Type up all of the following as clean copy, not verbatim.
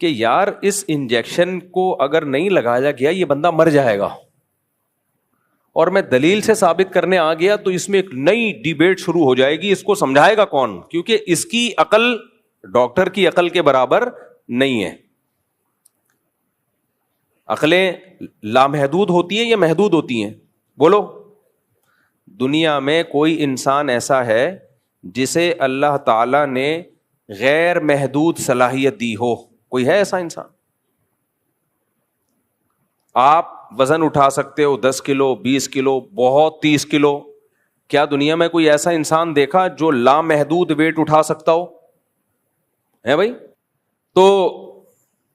کہ یار اس انجیکشن کو اگر نہیں لگایا گیا یہ بندہ مر جائے گا، اور میں دلیل سے ثابت کرنے آ گیا تو اس میں ایک نئی ڈیبیٹ شروع ہو جائے گی. اس کو سمجھائے گا کون؟ کیونکہ اس کی عقل ڈاکٹر کی عقل کے برابر نہیں ہے. عقلیں لامحدود ہوتی ہیں یا محدود ہوتی ہیں؟ بولو. دنیا میں کوئی انسان ایسا ہے جسے اللہ تعالی نے غیر محدود صلاحیت دی ہو؟ کوئی ہے ایسا انسان؟ آپ وزن اٹھا سکتے ہو 10 کلو 20 کلو بہت 30 کلو. کیا دنیا میں کوئی ایسا انسان دیکھا جو لامحدود ویٹ اٹھا سکتا ہو؟ ہے بھائی؟ تو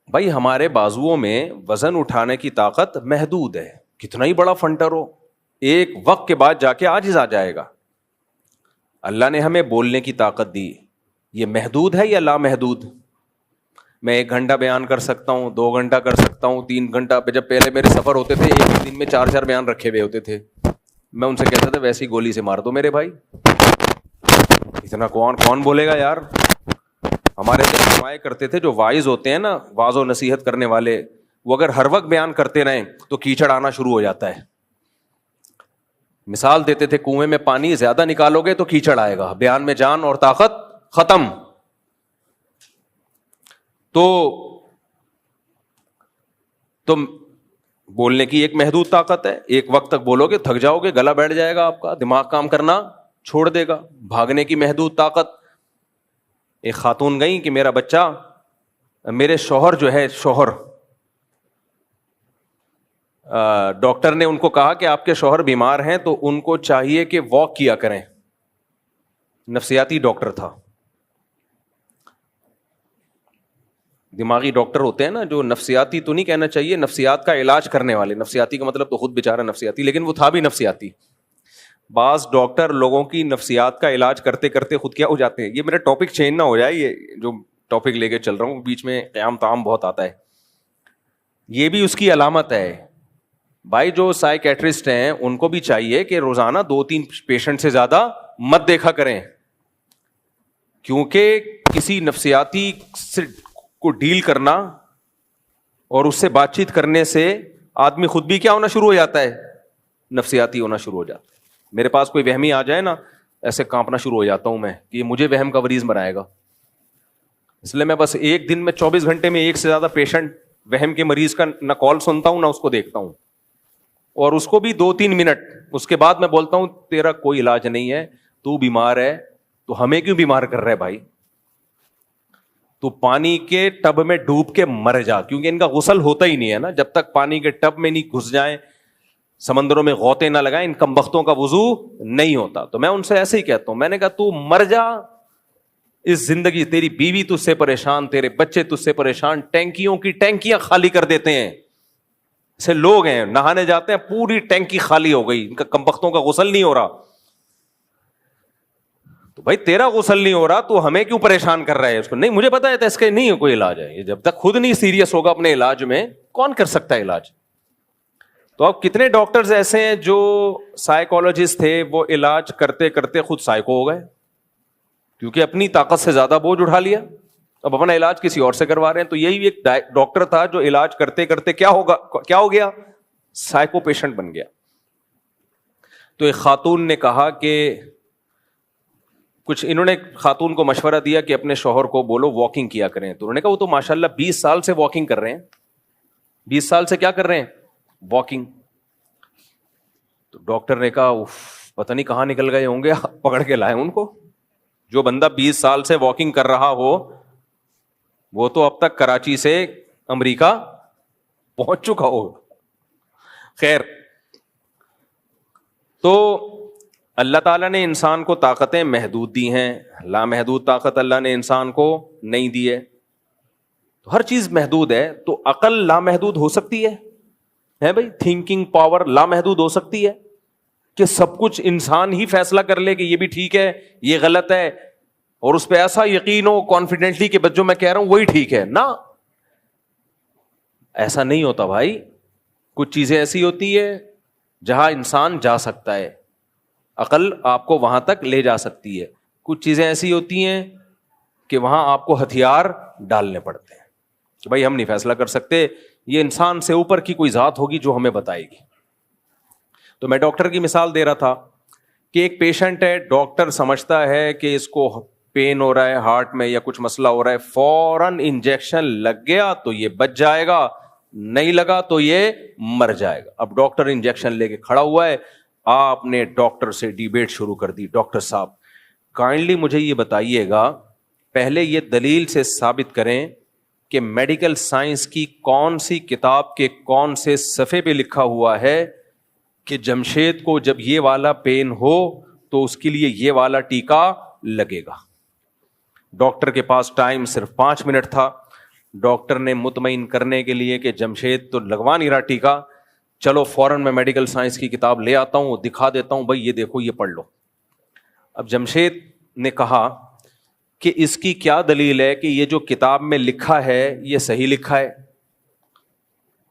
بھائی ہمارے بازوؤں میں وزن اٹھانے کی طاقت محدود ہے. کتنا ہی بڑا فنٹر ہو ایک وقت کے بعد جا کے عاجز آ جائے گا. اللہ نے ہمیں بولنے کی طاقت دی، یہ محدود ہے یا لامحدود؟ میں 1 گھنٹہ بیان کر سکتا ہوں، 2 گھنٹہ کر سکتا ہوں، 3 گھنٹہ. جب پہلے میرے سفر ہوتے تھے ایک دن میں 4 بیان رکھے ہوئے ہوتے تھے، میں ان سے کہتا تھا ویسی گولی سے مار دو میرے بھائی. اتنا کون بولے گا یار؟ ہمارے جو علماء کرتے تھے، جو واعظ ہوتے ہیں نا، واعظ و نصیحت کرنے والے، وہ اگر ہر وقت بیان کرتے رہیں تو کیچڑ آنا شروع ہو جاتا ہے. مثال دیتے تھے کنویں میں پانی زیادہ نکالو گے تو کیچڑ آئے گا، بیان میں جان اور طاقت ختم. تو تم بولنے کی ایک محدود طاقت ہے، ایک وقت تک بولو گے تھک جاؤ گے، گلا بیٹھ جائے گا آپ کا، دماغ کام کرنا چھوڑ دے گا. بھاگنے کی محدود طاقت. ایک خاتون گئی کہ میرا بچہ، میرے شوہر جو ہے ڈاکٹر نے ان کو کہا کہ آپ کے شوہر بیمار ہیں تو ان کو چاہیے کہ واک کیا کریں. نفسیاتی ڈاکٹر تھا، دماغی ڈاکٹر ہوتے ہیں نا، جو نفسیاتی تو نہیں کہنا چاہیے، نفسیات کا علاج کرنے والے. نفسیاتی کا مطلب تو خود بیچارہ نفسیاتی، لیکن وہ تھا بھی نفسیاتی. بعض ڈاکٹر لوگوں کی نفسیات کا علاج کرتے کرتے خود کیا ہو جاتے ہیں. یہ میرا ٹاپک چینج نہ ہو جائے، یہ جو ٹاپک لے کے چل رہا ہوں بیچ میں قیام طعام بہت آتا ہے. یہ بھی اس کی علامت ہے بھائی. جو سائیکیٹرسٹ ہیں ان کو بھی چاہیے کہ روزانہ 2-3 پیشنٹ سے زیادہ مت دیکھا کریں، کیونکہ کسی نفسیاتی سے کو ڈیل کرنا اور اس سے بات چیت کرنے سے آدمی خود بھی کیا ہونا شروع ہو جاتا ہے؟ نفسیاتی ہونا شروع ہو جاتا ہے. میرے پاس کوئی وہمی آ جائے نا، ایسے کانپنا شروع ہو جاتا ہوں میں کہ مجھے وہم کا مریض بنائے گا. اس لیے میں بس ایک دن میں 24 گھنٹے میں 1 سے زیادہ پیشنٹ وہم کے مریض کا نہ کال سنتا ہوں نہ اس کو دیکھتا ہوں، اور اس کو بھی 2-3 منٹ. اس کے بعد میں بولتا ہوں تیرا کوئی علاج نہیں ہے، تو بیمار ہے، تو ہمیں کیوں بیمار کر رہا ہے بھائی؟ تو پانی کے ٹب میں ڈوب کے مر جا، کیونکہ ان کا غسل ہوتا ہی نہیں ہے نا. جب تک پانی کے ٹب میں نہیں گھس جائیں، سمندروں میں غوطے نہ لگائیں، ان کمبختوں کا وضو نہیں ہوتا. تو میں ان سے ایسے ہی کہتا ہوں، میں نے کہا تو مر جا. اس زندگی تیری بیوی تجھ سے پریشان، تیرے بچے تجھ سے پریشان، ٹینکیوں کی ٹینکیاں خالی کر دیتے ہیں. ایسے لوگ ہیں نہانے جاتے ہیں پوری ٹینکی خالی ہو گئی، ان کا کمبختوں کا غسل نہیں ہو رہا. تو بھائی تیرا غسل نہیں ہو رہا تو ہمیں کیوں پریشان کر رہا ہے؟ اس کو نہیں، مجھے پتا ہے اس کا نہیں کوئی علاج ہے. جب تک خود نہیں سیریس ہوگا اپنے علاج میں، کون کر سکتا ہے علاج؟ تو اب کتنے ڈاکٹرز ایسے ہیں جو سائیکالوجسٹ تھے، وہ علاج کرتے کرتے خود سائیکو ہو گئے، کیونکہ اپنی طاقت سے زیادہ بوجھ اٹھا لیا، اب اپنا علاج کسی اور سے کروا رہے ہیں. تو یہی ایک ڈاکٹر تھا جو علاج کرتے کرتے کیا ہو گیا؟ سائیکو پیشنٹ بن گیا. تو ایک خاتون نے کہا کہ انہوں نے خاتون کو مشورہ دیا کہ اپنے شوہر کو بولو واکنگ کیا کریں. تو انہوں نے کہا وہ تو ماشاءاللہ 20 سال سے واکنگ کر رہے ہیں. 20 سال سے کیا کر رہے ہیں؟ واکنگ. تو ڈاکٹر نے کہا پتہ نہیں کہاں نکل گئے ہوں گے، پکڑ کے لائے ان کو. جو بندہ 20 سال سے واکنگ کر رہا ہو وہ تو اب تک کراچی سے امریکہ پہنچ چکا ہو. خیر، تو اللہ تعالیٰ نے انسان کو طاقتیں محدود دی ہیں، لامحدود طاقت اللہ نے انسان کو نہیں دی ہے. تو ہر چیز محدود ہے. تو عقل لامحدود ہو سکتی ہے بھائی؟ تھنکنگ پاور لامحدود ہو سکتی ہے کہ سب کچھ انسان ہی فیصلہ کر لے کہ یہ بھی ٹھیک ہے یہ غلط ہے، اور اس پہ ایسا یقین ہو کانفیڈنٹلی کہ جو میں کہہ رہا ہوں وہی ٹھیک ہے؟ نہ، ایسا نہیں ہوتا بھائی. کچھ چیزیں ایسی ہوتی ہے جہاں انسان جا سکتا ہے، عقل آپ کو وہاں تک لے جا سکتی ہے. کچھ چیزیں ایسی ہوتی ہیں کہ وہاں آپ کو ہتھیار ڈالنے پڑتے ہیں. کہ بھائی ہم نہیں فیصلہ کر سکتے, یہ انسان سے اوپر کی کوئی ذات ہوگی جو ہمیں بتائے گی. تو میں ڈاکٹر کی مثال دے رہا تھا کہ ایک پیشنٹ ہے, ڈاکٹر سمجھتا ہے کہ اس کو پین ہو رہا ہے ہارٹ میں یا کچھ مسئلہ ہو رہا ہے, فوراً انجیکشن لگ گیا تو یہ بچ جائے گا, نہیں لگا تو یہ مر جائے گا. اب ڈاکٹر انجیکشن لے کے کھڑا ہوا ہے, آپ نے ڈاکٹر سے ڈیبیٹ شروع کر دی, ڈاکٹر صاحب کائنڈلی مجھے یہ بتائیے گا, پہلے یہ دلیل سے ثابت کریں کہ میڈیکل سائنس کی کون سی کتاب کے کون سے صفحے پہ لکھا ہوا ہے کہ جمشید کو جب یہ والا پین ہو تو اس کے لیے یہ والا ٹیکا لگے گا. ڈاکٹر کے پاس ٹائم صرف 5 منٹ تھا. ڈاکٹر نے مطمئن کرنے کے لیے کہ جمشید تو لگوا نہیں رہا ٹیکا, چلو فوراً میں میڈیکل سائنس کی کتاب لے آتا ہوں, دکھا دیتا ہوں, بھائی یہ دیکھو یہ پڑھ لو. اب جمشید نے کہا کہ اس کی کیا دلیل ہے کہ یہ جو کتاب میں لکھا ہے یہ صحیح لکھا ہے؟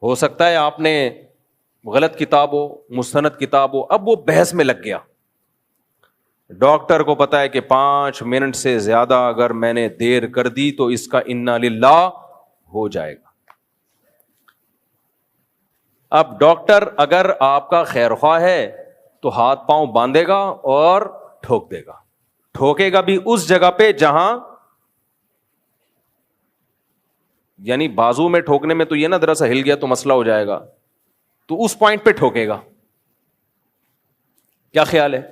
ہو سکتا ہے آپ نے غلط کتاب ہو, مستند کتاب ہو. اب وہ بحث میں لگ گیا. ڈاکٹر کو پتا ہے کہ 5 منٹ سے زیادہ اگر میں نے دیر کر دی تو اس کا انا للہ ہو جائے گا. اب ڈاکٹر اگر آپ کا خیر خواہ ہے تو ہاتھ پاؤں باندھے گا اور ٹھوک دے گا. ٹھوکے گا بھی اس جگہ پہ جہاں, یعنی بازو میں ٹھوکنے میں تو یہ نا ذرا سا ہل گیا تو مسئلہ ہو جائے گا, تو اس پوائنٹ پہ ٹھوکے گا. کیا خیال ہے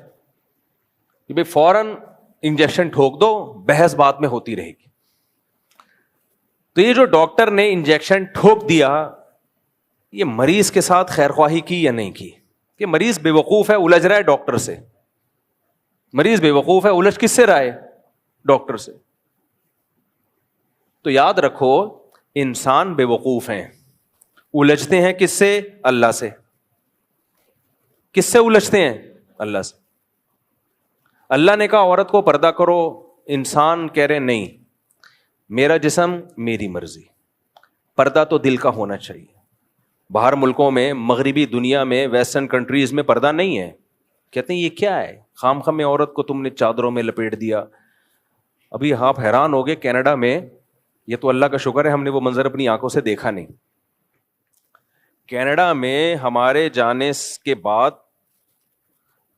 کہ بھئی فوراً انجیکشن ٹھوک دو, بحث بات میں ہوتی رہے گی. تو یہ جو ڈاکٹر نے انجیکشن ٹھوک دیا, یہ مریض کے ساتھ خیر خواہی کی یا نہیں کی؟ کہ مریض بے وقوف ہے, الجھ رہا ہے ڈاکٹر سے. مریض بے وقوف ہے, الجھ کس سے رہا ہے؟ ڈاکٹر سے. تو یاد رکھو انسان بے وقوف ہیں, الجھتے ہیں کس سے؟ اللہ سے. کس سے الجھتے ہیں؟ اللہ سے. اللہ نے کہا عورت کو پردہ کرو, انسان کہہ رہے نہیں, میرا جسم میری مرضی. پردہ تو دل کا ہونا چاہیے. باہر ملکوں میں, مغربی دنیا میں, ویسٹرن کنٹریز میں پردہ نہیں ہے. کہتے ہیں یہ کیا ہے, خام خام میں عورت کو تم نے چادروں میں لپیٹ دیا. ابھی آپ حیران ہو گئے, کینیڈا میں, یہ تو اللہ کا شکر ہے ہم نے وہ منظر اپنی آنکھوں سے دیکھا نہیں. کینیڈا میں ہمارے جانے کے بعد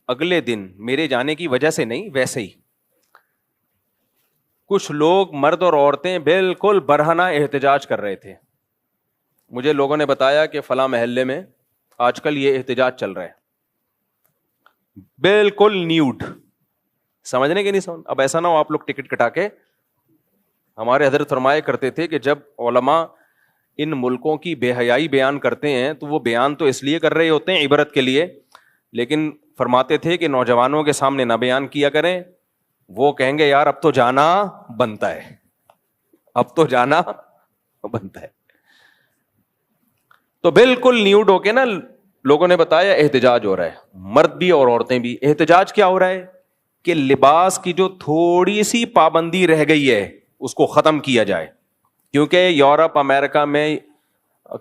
اگلے دن, میرے جانے کی وجہ سے نہیں ویسے ہی, کچھ لوگ مرد اور عورتیں بالکل برہنہ احتجاج کر رہے تھے. مجھے لوگوں نے بتایا کہ فلاں محلے میں آج کل یہ احتجاج چل رہا ہے, بالکل نیوڈ. سمجھنے کے نہیں سمجھ. اب ایسا نہ ہو آپ لوگ ٹکٹ کٹا کے, ہمارے حضرت فرمایا کرتے تھے کہ جب علماء ان ملکوں کی بے حیائی بیان کرتے ہیں تو وہ بیان تو اس لیے کر رہے ہوتے ہیں عبرت کے لیے, لیکن فرماتے تھے کہ نوجوانوں کے سامنے نہ بیان کیا کریں, وہ کہیں گے یار اب تو جانا بنتا ہے, اب تو جانا بنتا ہے. تو بالکل نیوڈ ہو کے نا لوگوں نے بتایا احتجاج ہو رہا ہے, مرد بھی اور عورتیں بھی. احتجاج کیا ہو رہا ہے کہ لباس کی جو تھوڑی سی پابندی رہ گئی ہے اس کو ختم کیا جائے, کیونکہ یورپ, امریکہ میں,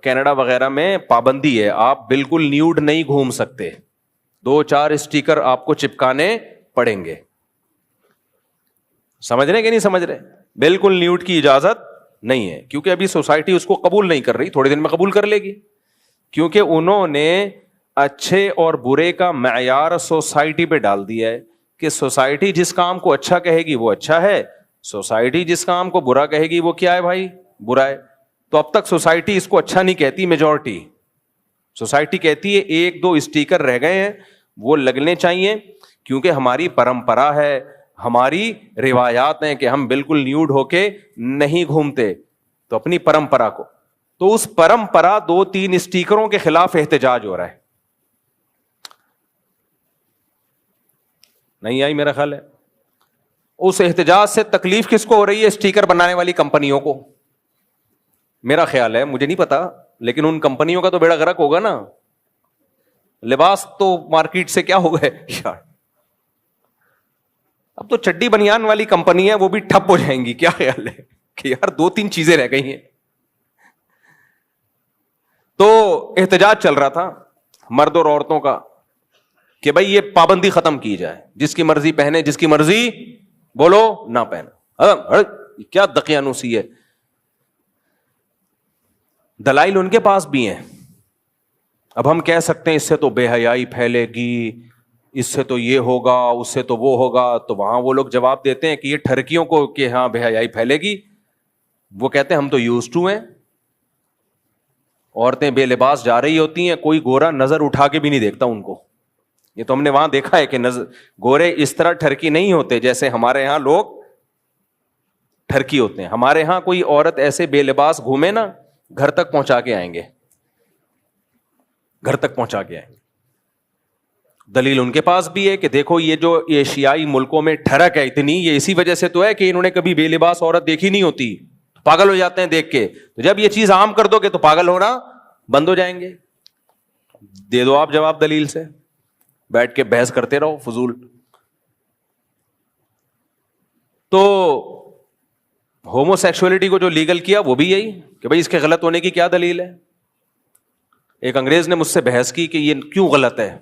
کینیڈا وغیرہ میں پابندی ہے, آپ بالکل نیوڈ نہیں گھوم سکتے, 2-4 اسٹیکر آپ کو چپکانے پڑیں گے. سمجھ رہے کہ نہیں سمجھ رہے؟ بالکل نیوڈ کی اجازت نہیں ہے, کیونکہ ابھی سوسائٹی اس کو قبول نہیں کر رہی, تھوڑے دن میں قبول کر لے گی, کیونکہ انہوں نے اچھے اور برے کا معیار سوسائٹی پہ ڈال دیا ہے کہ سوسائٹی جس کام کو اچھا کہے گی وہ اچھا ہے, سوسائٹی جس کام کو برا کہے گی وہ کیا ہے بھائی؟ برا ہے. تو اب تک سوسائٹی اس کو اچھا نہیں کہتی, میجورٹی سوسائٹی کہتی ہے 1-2 اسٹیکر رہ گئے ہیں وہ لگنے چاہیے, کیونکہ ہماری پرمپرا ہے, ہماری روایات ہیں کہ ہم بالکل نیوڈ ہو کے نہیں گھومتے. تو اپنی پرمپرا کو, تو اس پرمپرا 2-3 اسٹیکروں کے خلاف احتجاج ہو رہا ہے. نہیں آئی میرا خیال ہے. اس احتجاج سے تکلیف کس کو ہو رہی ہے؟ اسٹیکر بنانے والی کمپنیوں کو. میرا خیال ہے, مجھے نہیں پتا, لیکن ان کمپنیوں کا تو بیڑا غرق ہوگا نا. لباس تو مارکیٹ سے کیا ہو گئے یار, اب تو چڈی بنیان والی کمپنی ہے وہ بھی ٹھپ ہو جائیں گی. کیا خیال ہے کہ یار 2-3 چیزیں رہ گئی ہیں. تو احتجاج چل رہا تھا مرد اور عورتوں کا کہ بھائی یہ پابندی ختم کی جائے, جس کی مرضی پہنے, جس کی مرضی بولو نہ پہنا. کیا دقیانوسی ہے. دلائل ان کے پاس بھی ہیں. اب ہم کہہ سکتے ہیں اس سے تو بے حیائی پھیلے گی, اس سے تو یہ ہوگا, اس سے تو وہ ہوگا, تو وہاں وہ لوگ جواب دیتے ہیں کہ یہ ٹھرکیوں کو کہ ہاں بے حیائی پھیلے گی, وہ کہتے ہیں ہم تو یوز ٹو ہیں. عورتیں بے لباس جا رہی ہوتی ہیں, کوئی گورا نظر اٹھا کے بھی نہیں دیکھتا ان کو. یہ تو ہم نے وہاں دیکھا ہے کہ گورے اس طرح ٹھرکی نہیں ہوتے جیسے ہمارے ہاں لوگ ٹھرکی ہوتے ہیں. ہمارے ہاں کوئی عورت ایسے بے لباس گھومے نا, گھر تک پہنچا کے آئیں گے, گھر تک پہنچا کے آئیں گے. دلیل ان کے پاس بھی ہے کہ دیکھو یہ جو ایشیائی ملکوں میں ٹھڑک ہے اتنی, یہ اسی وجہ سے تو ہے کہ انہوں نے کبھی بے لباس عورت دیکھی نہیں ہوتی, پاگل ہو جاتے ہیں دیکھ کے. تو جب یہ چیز عام کر دو گے تو پاگل ہونا بند ہو جائیں گے. دے دو آپ جواب دلیل سے, بیٹھ کے بحث کرتے رہو فضول. تو ہومو سیکسولیٹی کو جو لیگل کیا وہ بھی یہی کہ بھائی اس کے غلط ہونے کی کیا دلیل ہے. ایک انگریز نے مجھ سے بحث کی کہ یہ کیوں غلط ہے.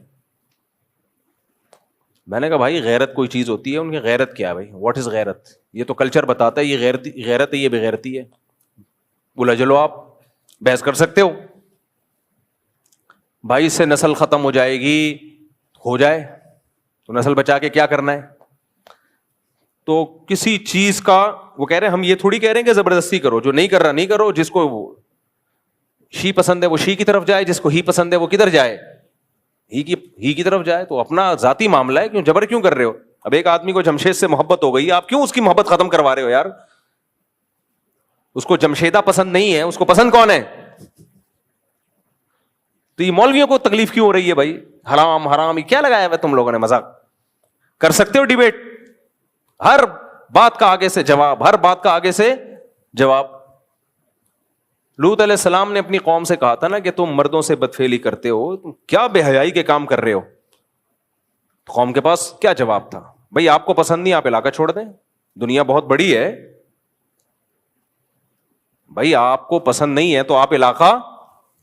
میں نے کہا بھائی غیرت کوئی چیز ہوتی ہے, ان کی غیرت کیا ہے بھائی, واٹ از غیرت؟ یہ تو کلچر بتاتا ہے یہ غیرت ہے, یہ بغیرتی ہے. بولا چلو آپ بحث کر سکتے ہو بھائی, اس سے نسل ختم ہو جائے گی, ہو جائے تو نسل بچا کے کیا کرنا ہے. تو کسی چیز کا وہ کہہ رہے ہیں, ہم یہ تھوڑی کہہ رہے ہیں کہ زبردستی کرو, جو نہیں کر رہا نہیں کرو, جس کو شی پسند ہے وہ شی کی طرف جائے, جس کو ہی پسند ہے وہ کدھر جائے, ہی کی طرف جائے. تو اپنا ذاتی معاملہ ہے, کیوں جبر کیوں کر رہے ہو. اب ایک آدمی کو جمشید سے محبت ہو گئی, آپ کیوں اس کی محبت ختم کروا رہے ہو یار. اس کو جمشیدہ پسند نہیں ہے, اس کو پسند کون ہے. تو یہ مولویوں کو تکلیف کیوں ہو رہی ہے بھائی, حرام حرام یہ کیا لگایا ہوا تم لوگوں نے, مذاق کر سکتے ہو ڈیبیٹ, ہر بات کا آگے سے جواب, ہر بات کا آگے سے جواب. لوط علیہ السلام نے اپنی قوم سے کہا تھا نا کہ تم مردوں سے بدفعلی کرتے ہو, تم کیا بے حیائی کے کام کر رہے ہو. قوم کے پاس کیا جواب تھا, بھائی آپ کو پسند نہیں آپ علاقہ چھوڑ دیں, دنیا بہت بڑی ہے. بھائی آپ کو پسند نہیں ہے تو آپ علاقہ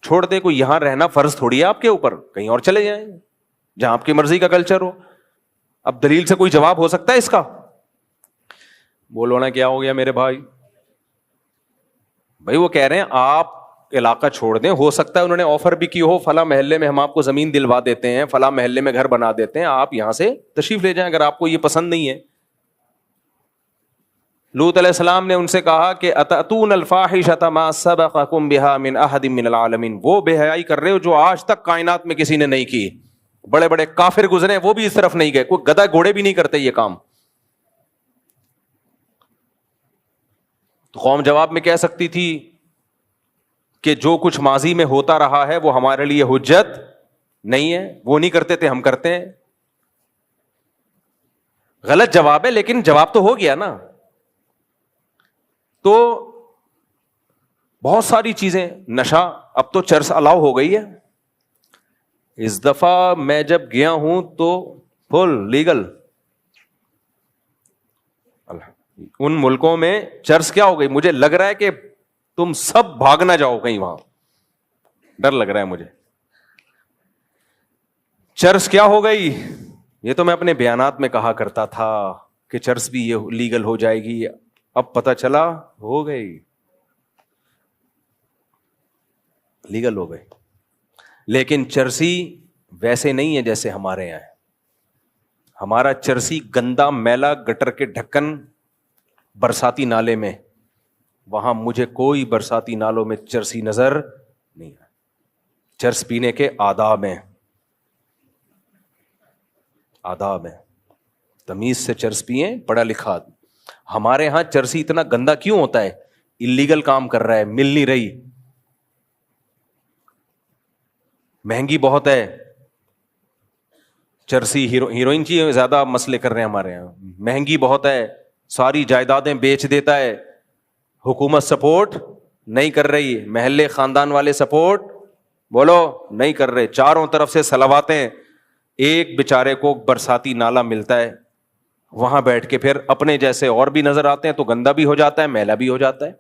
چھوڑ دیں, کوئی یہاں رہنا فرض تھوڑی ہے آپ کے اوپر, کہیں اور چلے جائیں جہاں آپ کی مرضی کا کلچر ہو. اب دلیل سے کوئی جواب ہو سکتا ہے اس کا؟ بولو نا کیا ہو گیا میرے بھائی. بھائی وہ کہہ رہے ہیں آپ علاقہ چھوڑ دیں, ہو سکتا ہے انہوں نے آفر بھی کی ہو, فلاں محلے میں ہم آپ کو زمین دلوا دیتے ہیں, فلاں محلے میں گھر بنا دیتے ہیں, آپ یہاں سے تشریف لے جائیں اگر آپ کو یہ پسند نہیں ہے. لوط علیہ السلام نے ان سے کہا کہ اتأتون الفاحشۃ ما سبقکم بہا من احد من العالمین, وہ بے حیائی کر رہے ہو جو آج تک کائنات میں کسی نے نہیں کی. بڑے بڑے کافر گزرے وہ بھی اس طرف نہیں گئے, کوئی گدھا گھوڑے بھی نہیں کرتے یہ کام. تو قوم جواب میں کہہ سکتی تھی کہ جو کچھ ماضی میں ہوتا رہا ہے وہ ہمارے لیے حجت نہیں ہے, وہ نہیں کرتے تھے ہم کرتے ہیں. غلط جواب ہے لیکن جواب تو ہو گیا نا. تو بہت ساری چیزیں, نشہ, اب تو چرس الاؤ ہو گئی ہے. اس دفعہ میں جب گیا ہوں تو فل لیگل. ان ملکوں میں چرس کیا ہو گئی, مجھے لگ رہا ہے کہ تم سب بھاگ نہ جاؤ کہیں, وہاں ڈر لگ رہا ہے مجھے. چرس کیا ہو گئی, یہ تو میں اپنے بیانات میں کہا کرتا تھا کہ چرس بھی یہ لیگل ہو جائے گی, اب پتہ چلا ہو گئی, لیگل ہو گئی. لیکن چرسی ویسے نہیں ہے جیسے ہمارے یہاں ہے. ہمارا چرسی گندا میلا گٹر کے ڈھکن برساتی نالے میں, وہاں مجھے کوئی برساتی نالوں میں چرسی نظر نہیں ہے. چرس پینے کے آداب ہیں, آداب ہیں, تمیز سے چرس پیئیں, پڑھا لکھا. ہمارے ہاں چرسی اتنا گندا کیوں ہوتا ہے, اللیگل کام کر رہا ہے, مل نہیں رہی, مہنگی بہت ہے. چرسی ہیروئن چی زیادہ مسئلے کر رہے ہیں ہمارے یہاں, مہنگی بہت ہے, ساری جائیدادیں بیچ دیتا ہے, حکومت سپورٹ نہیں کر رہی, محلے خاندان والے سپورٹ بولو نہیں کر رہے, چاروں طرف سے سلواتیں. ایک بیچارے کو برساتی نالا ملتا ہے, وہاں بیٹھ کے پھر اپنے جیسے اور بھی نظر آتے ہیں, تو گندا بھی ہو جاتا ہے, میلا بھی ہو جاتا ہے.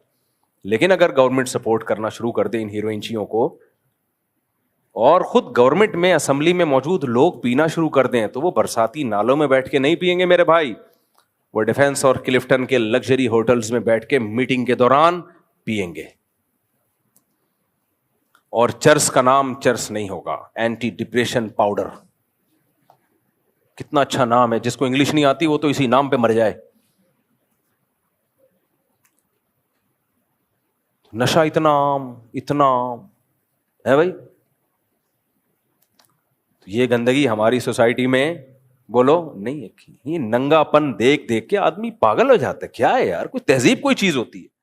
لیکن اگر گورنمنٹ سپورٹ کرنا شروع کر دے ان ہیروئنچیوں کو, اور خود گورنمنٹ میں اسمبلی میں موجود لوگ پینا شروع کر دیں, تو وہ برساتی نالوں میں بیٹھ کے نہیں پئیں گے میرے بھائی, وہ ڈیفینس اور کلفٹن کے لگژری ہوٹلز میں بیٹھ کے میٹنگ کے دوران پئیں گے. اور چرس کا نام چرس نہیں ہوگا, اینٹی ڈپریشن پاؤڈر. کتنا اچھا نام ہے, جس کو انگلش نہیں آتی وہ تو اسی نام پہ مر جائے. نشہ اتنا عام ہے بھائی. یہ گندگی ہماری سوسائٹی میں بولو نہیں ہے. یہ ننگا پن دیکھ دیکھ کے آدمی پاگل ہو جاتا ہے. کیا ہے یار, کوئی تہذیب کوئی چیز ہوتی ہے؟